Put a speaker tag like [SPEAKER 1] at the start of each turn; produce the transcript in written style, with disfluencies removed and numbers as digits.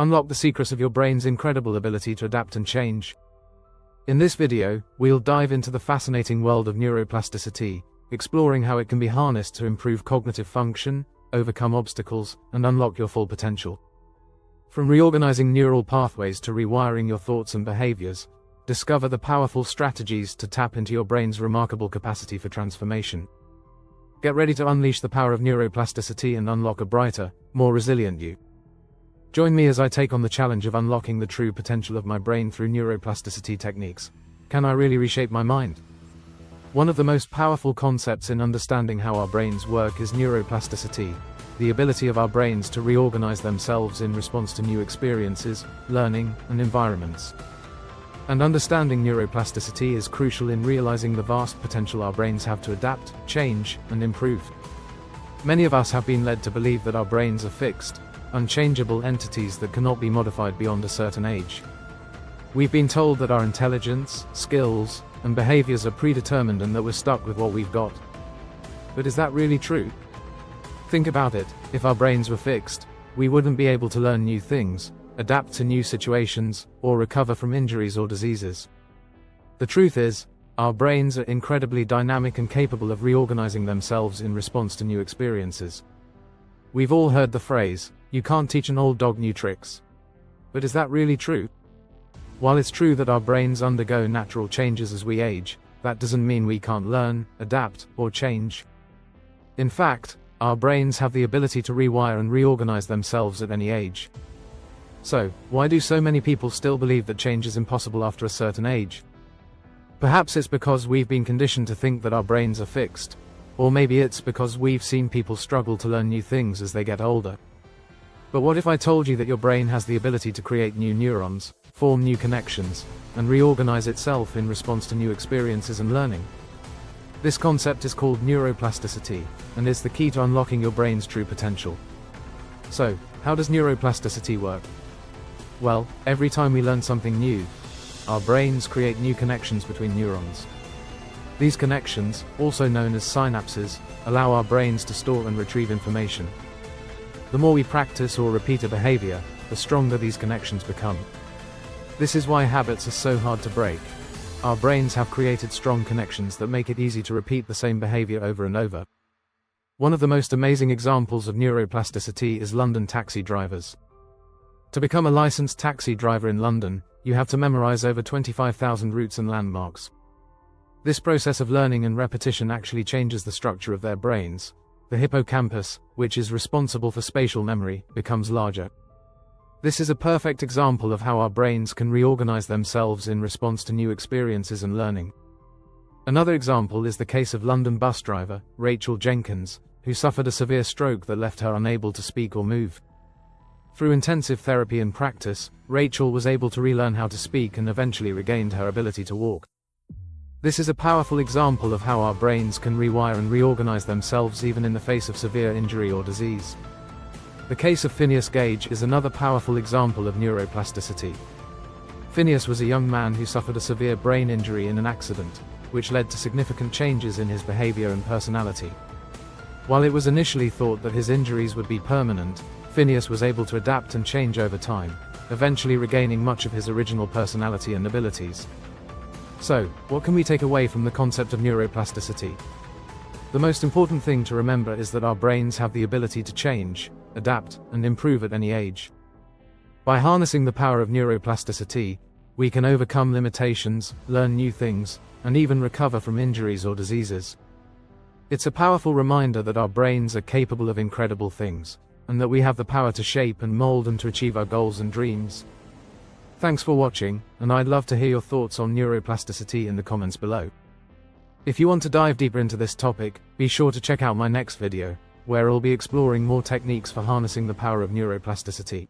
[SPEAKER 1] Unlock the secrets of your brain's incredible ability to adapt and change. In this video, we'll dive into the fascinating world of neuroplasticity, exploring how it can be harnessed to improve cognitive function, overcome obstacles, and unlock your full potential. From reorganizing neural pathways to rewiring your thoughts and behaviors, discover the powerful strategies to tap into your brain's remarkable capacity for transformation. Get ready to unleash the power of neuroplasticity and unlock a brighter, more resilient you. Join me as I take on the challenge of unlocking the true potential of my brain through neuroplasticity techniques. Can I really reshape my mind? One of the most powerful concepts in understanding how our brains work is neuroplasticity, the ability of our brains to reorganize themselves in response to new experiences, learning, and environments. And understanding neuroplasticity is crucial in realizing the vast potential our brains have to adapt, change, and improve. Many of us have been led to believe that our brains are fixed, unchangeable entities that cannot be modified beyond a certain age. We've been told that our intelligence, skills, and behaviors are predetermined and that we're stuck with what we've got. But is that really true? Think about it. If our brains were fixed, we wouldn't be able to learn new things, adapt to new situations, or recover from injuries or diseases. The truth is, our brains are incredibly dynamic and capable of reorganizing themselves in response to new experiences. We've all heard the phrase, "You can't teach an old dog new tricks." But is that really true? While it's true that our brains undergo natural changes as we age, that doesn't mean we can't learn, adapt, or change. In fact, our brains have the ability to rewire and reorganize themselves at any age. So, why do so many people still believe that change is impossible after a certain age? Perhaps it's because we've been conditioned to think that our brains are fixed. Or maybe it's because we've seen people struggle to learn new things as they get older. But what if I told you that your brain has the ability to create new neurons, form new connections, and reorganize itself in response to new experiences and learning? This concept is called neuroplasticity, and is the key to unlocking your brain's true potential. So, how does neuroplasticity work? Well, every time we learn something new, our brains create new connections between neurons. These connections, also known as synapses, allow our brains to store and retrieve information. The more we practice or repeat a behavior, the stronger these connections become. This is why habits are so hard to break. Our brains have created strong connections that make it easy to repeat the same behavior over and over. One of the most amazing examples of neuroplasticity is London taxi drivers. To become a licensed taxi driver in London, you have to memorize over 25,000 routes and landmarks. This process of learning and repetition actually changes the structure of their brains. The hippocampus, which is responsible for spatial memory, becomes larger. This is a perfect example of how our brains can reorganize themselves in response to new experiences and learning. Another example is the case of London bus driver, Rachel Jenkins, who suffered a severe stroke that left her unable to speak or move. Through intensive therapy and practice, Rachel was able to relearn how to speak and eventually regained her ability to walk. This is a powerful example of how our brains can rewire and reorganize themselves even in the face of severe injury or disease. The case of Phineas Gage is another powerful example of neuroplasticity. Phineas was a young man who suffered a severe brain injury in an accident, which led to significant changes in his behavior and personality. While it was initially thought that his injuries would be permanent, Phineas was able to adapt and change over time, eventually regaining much of his original personality and abilities. So, what can we take away from the concept of neuroplasticity? The most important thing to remember is that our brains have the ability to change, adapt, and improve at any age. By harnessing the power of neuroplasticity, we can overcome limitations, learn new things, and even recover from injuries or diseases. It's a powerful reminder that our brains are capable of incredible things, and that we have the power to shape and mold them to achieve our goals and dreams. Thanks for watching, and I'd love to hear your thoughts on neuroplasticity in the comments below. If you want to dive deeper into this topic, be sure to check out my next video, where I'll be exploring more techniques for harnessing the power of neuroplasticity.